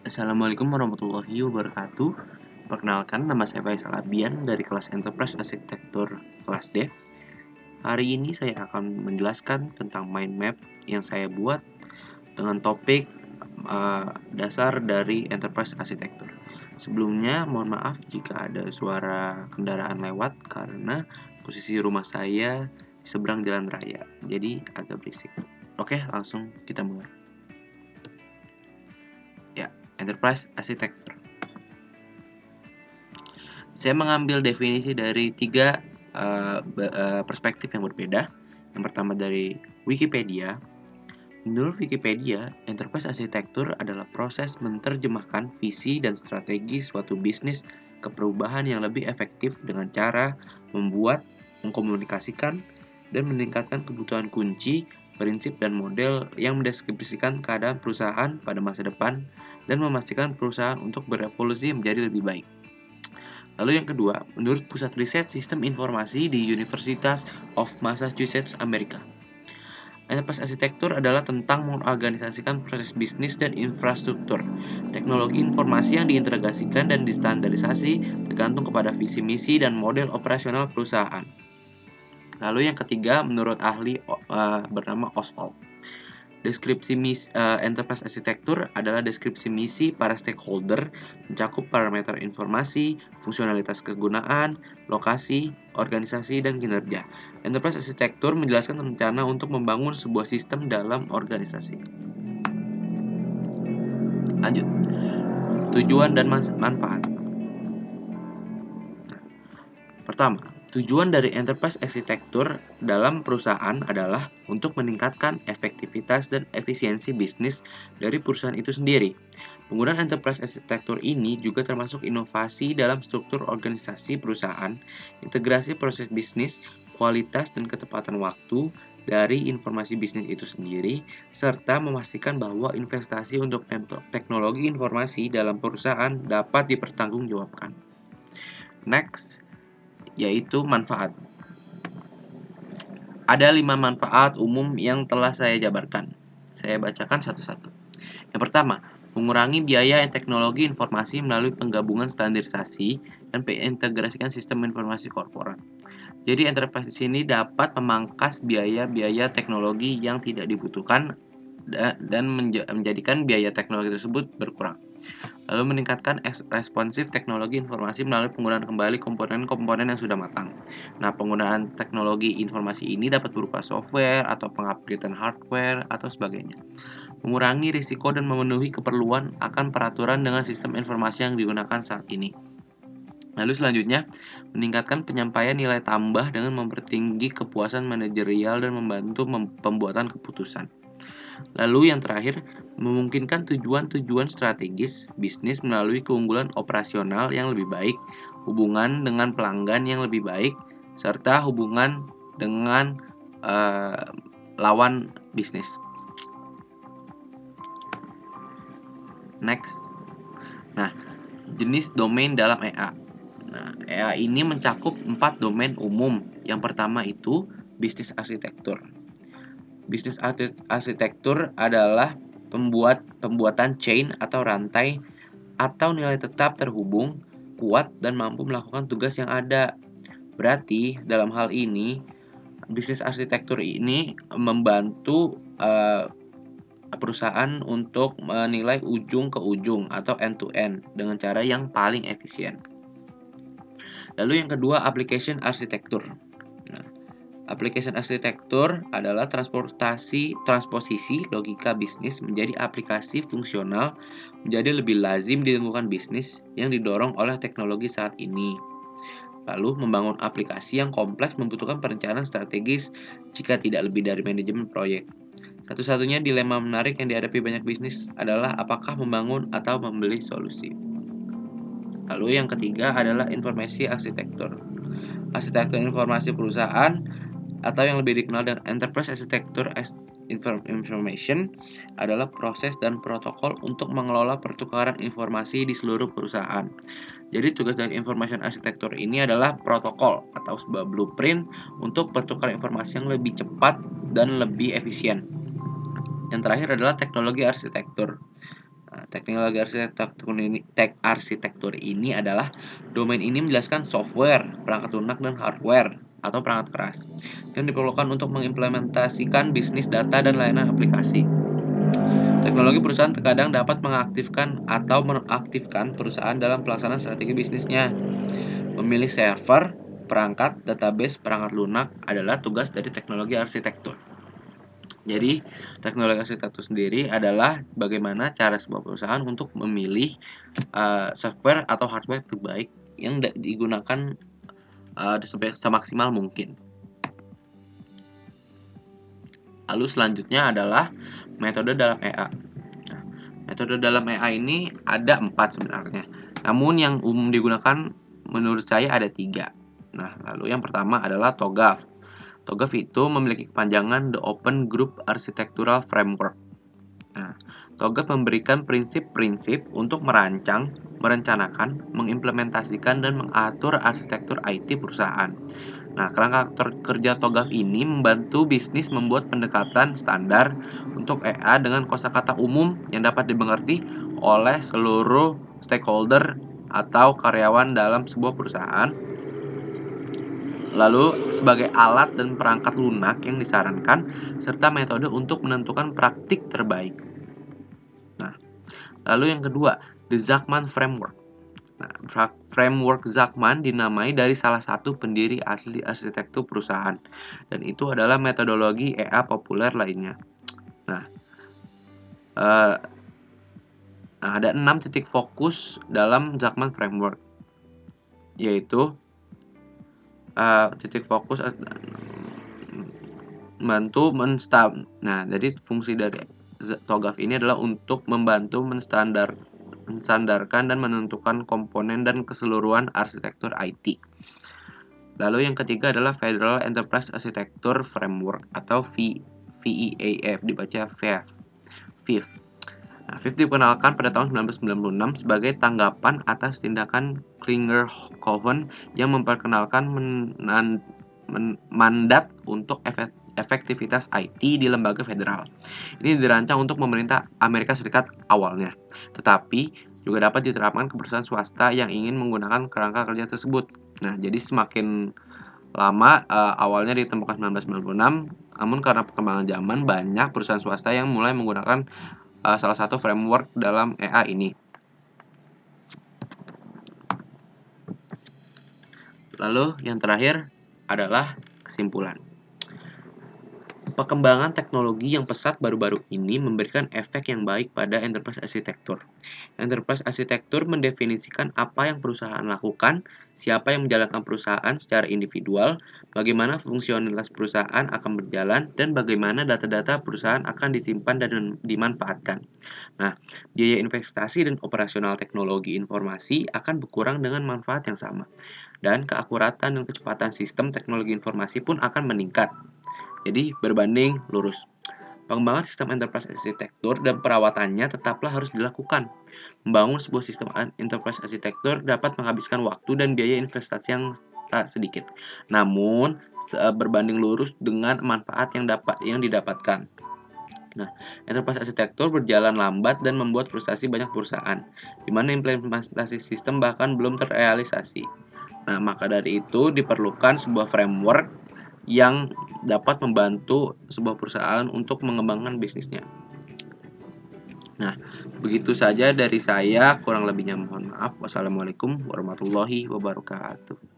Assalamualaikum warahmatullahi wabarakatuh. Perkenalkan, nama saya Faisal Abian dari kelas Enterprise Arsitektur kelas D. Hari ini saya akan menjelaskan tentang mind map yang saya buat dengan topik dasar dari Enterprise Arsitektur. Sebelumnya, mohon maaf jika ada suara kendaraan lewat karena posisi rumah saya di seberang jalan raya, jadi agak berisik. Oke, langsung kita mulai. Ya, Enterprise Arsitektur. Saya mengambil definisi dari tiga perspektif yang berbeda. Yang pertama dari Wikipedia. Menurut Wikipedia, enterprise arsitektur adalah proses menerjemahkan visi dan strategi suatu bisnis ke perubahan yang lebih efektif dengan cara membuat, mengkomunikasikan, dan meningkatkan kebutuhan kunci, prinsip, dan model yang mendeskripsikan keadaan perusahaan pada masa depan dan memastikan perusahaan untuk berevolusi menjadi lebih baik. Lalu yang kedua, menurut Pusat Riset Sistem Informasi di University of Massachusetts, Amerika. Enterprise arsitektur adalah tentang mengorganisasikan proses bisnis dan infrastruktur. Teknologi informasi yang diintegrasikan dan distandarisasi tergantung kepada visi misi dan model operasional perusahaan. Lalu yang ketiga, menurut ahli bernama Oswald. Deskripsi enterprise arsitektur adalah deskripsi misi para stakeholder, mencakup parameter informasi, fungsionalitas kegunaan, lokasi, organisasi, dan kinerja. Enterprise arsitektur menjelaskan rencana untuk membangun sebuah sistem dalam organisasi. Lanjut. Tujuan dan manfaat. Pertama, tujuan dari enterprise arsitektur dalam perusahaan adalah untuk meningkatkan efektivitas dan efisiensi bisnis dari perusahaan itu sendiri. Penggunaan enterprise arsitektur ini juga termasuk inovasi dalam struktur organisasi perusahaan, integrasi proses bisnis, kualitas dan ketepatan waktu dari informasi bisnis itu sendiri, serta memastikan bahwa investasi untuk teknologi informasi dalam perusahaan dapat dipertanggungjawabkan. Next, yaitu manfaat. Ada 5 manfaat umum yang telah saya jabarkan. Saya bacakan satu-satu. Yang pertama, mengurangi biaya teknologi informasi melalui penggabungan standarisasi dan mengintegrasikan sistem informasi korporat. Jadi enterprise di sini dapat memangkas biaya-biaya teknologi yang tidak dibutuhkan dan menjadikan biaya teknologi tersebut berkurang. Lalu meningkatkan responsif teknologi informasi melalui penggunaan kembali komponen-komponen yang sudah matang. Nah, penggunaan teknologi informasi ini dapat berupa software atau pengupgradean hardware atau sebagainya. Mengurangi risiko dan memenuhi keperluan akan peraturan dengan sistem informasi yang digunakan saat ini. Lalu selanjutnya, meningkatkan penyampaian nilai tambah dengan mempertinggi kepuasan manajerial dan membantu pembuatan keputusan. Lalu yang terakhir, memungkinkan tujuan-tujuan strategis bisnis melalui keunggulan operasional yang lebih baik, hubungan dengan pelanggan yang lebih baik, serta hubungan dengan lawan bisnis. Next. Nah, jenis domain dalam EA. Nah, EA ini mencakup 4 domain umum. Yang pertama itu bisnis arsitektur. Bisnis arsitektur adalah pembuatan chain atau rantai atau nilai tetap terhubung, kuat, dan mampu melakukan tugas yang ada. Berarti dalam hal ini, bisnis arsitektur ini membantu perusahaan untuk menilai ujung ke ujung atau end to end dengan cara yang paling efisien. Lalu yang kedua, application arsitektur. Nah, application arsitektur adalah transposisi logika bisnis menjadi aplikasi fungsional menjadi lebih lazim di lingkungan bisnis yang didorong oleh teknologi saat ini. Lalu, membangun aplikasi yang kompleks membutuhkan perencanaan strategis jika tidak lebih dari manajemen proyek. Satu-satunya dilema menarik yang dihadapi banyak bisnis adalah apakah membangun atau membeli solusi. Lalu yang ketiga adalah informasi arsitektur. Arsitektur informasi perusahaan atau yang lebih dikenal dengan Enterprise Architecture Information adalah proses dan protokol untuk mengelola pertukaran informasi di seluruh perusahaan. Jadi tugas dari information architecture ini adalah protokol atau sebuah blueprint untuk pertukaran informasi yang lebih cepat dan lebih efisien. Yang terakhir adalah teknologi arsitektur. Nah, arsitektur ini adalah domain ini menjelaskan software, perangkat lunak dan hardware atau perangkat keras yang diperlukan untuk mengimplementasikan bisnis data dan layanan aplikasi. Teknologi perusahaan terkadang dapat mengaktifkan atau menonaktifkan perusahaan dalam pelaksanaan strategi bisnisnya. Memilih server, perangkat, database, perangkat lunak adalah tugas dari teknologi arsitektur. Jadi, teknologi arsitektur sendiri adalah bagaimana cara sebuah perusahaan untuk memilih software atau hardware terbaik yang digunakan semaksimal mungkin. Lalu selanjutnya adalah metode dalam EA. Nah, metode dalam EA ini ada 4 sebenarnya. Namun yang umum digunakan menurut saya ada 3. Nah, lalu yang pertama adalah TOGAF. TOGAF itu memiliki kepanjangan The Open Group Architectural Framework. Nah, TOGAF memberikan prinsip-prinsip untuk merancang, merencanakan, mengimplementasikan, dan mengatur arsitektur IT perusahaan. Nah, kerangka kerja TOGAF ini membantu bisnis membuat pendekatan standar untuk EA dengan kosakata umum yang dapat dimengerti oleh seluruh stakeholder atau karyawan dalam sebuah perusahaan. Lalu, sebagai alat dan perangkat lunak yang disarankan, serta metode untuk menentukan praktik terbaik. Nah, lalu yang kedua, The Zachman Framework. Nah, framework Zachman dinamai dari salah satu pendiri asli arsitektur perusahaan, dan itu adalah metodologi EA populer lainnya. Nah, ada 6 titik fokus dalam Zachman Framework, yaitu titik fokus membantu Nah, jadi fungsi dari TOGAF ini adalah untuk membantu menstandarkan dan menentukan komponen dan keseluruhan arsitektur IT. Lalu yang ketiga adalah Federal Enterprise Architecture Framework atau VEAF, dibaca FIF. Nah, FIF dikenalkan pada tahun 1996 sebagai tanggapan atas tindakan Klinger-Cohen yang memperkenalkan mandat untuk efektivitas IT di lembaga federal. Ini dirancang untuk pemerintah Amerika Serikat awalnya, tetapi juga dapat diterapkan ke perusahaan swasta yang ingin menggunakan kerangka kerja tersebut. Nah, jadi semakin lama, awalnya ditemukan 1996, namun karena perkembangan zaman banyak perusahaan swasta yang mulai menggunakan salah satu framework dalam EA ini. Lalu yang terakhir adalah kesimpulan. Perkembangan teknologi yang pesat baru-baru ini memberikan efek yang baik pada enterprise arsitektur. Enterprise arsitektur mendefinisikan apa yang perusahaan lakukan, siapa yang menjalankan perusahaan secara individual, bagaimana fungsionalitas perusahaan akan berjalan, dan bagaimana data-data perusahaan akan disimpan dan dimanfaatkan. Nah, biaya investasi dan operasional teknologi informasi akan berkurang dengan manfaat yang sama, dan keakuratan dan kecepatan sistem teknologi informasi pun akan meningkat. Jadi berbanding lurus. Pengembangan sistem enterprise arsitektur dan perawatannya tetaplah harus dilakukan. Membangun sebuah sistem enterprise arsitektur dapat menghabiskan waktu dan biaya investasi yang tak sedikit. Namun berbanding lurus dengan manfaat yang didapatkan. Nah, enterprise arsitektur berjalan lambat dan membuat frustasi banyak perusahaan, di mana implementasi sistem bahkan belum terrealisasi. Nah, maka dari itu diperlukan sebuah framework yang dapat membantu sebuah perusahaan untuk mengembangkan bisnisnya. Nah, begitu saja dari saya, kurang lebihnya mohon maaf. Wassalamualaikum warahmatullahi wabarakatuh.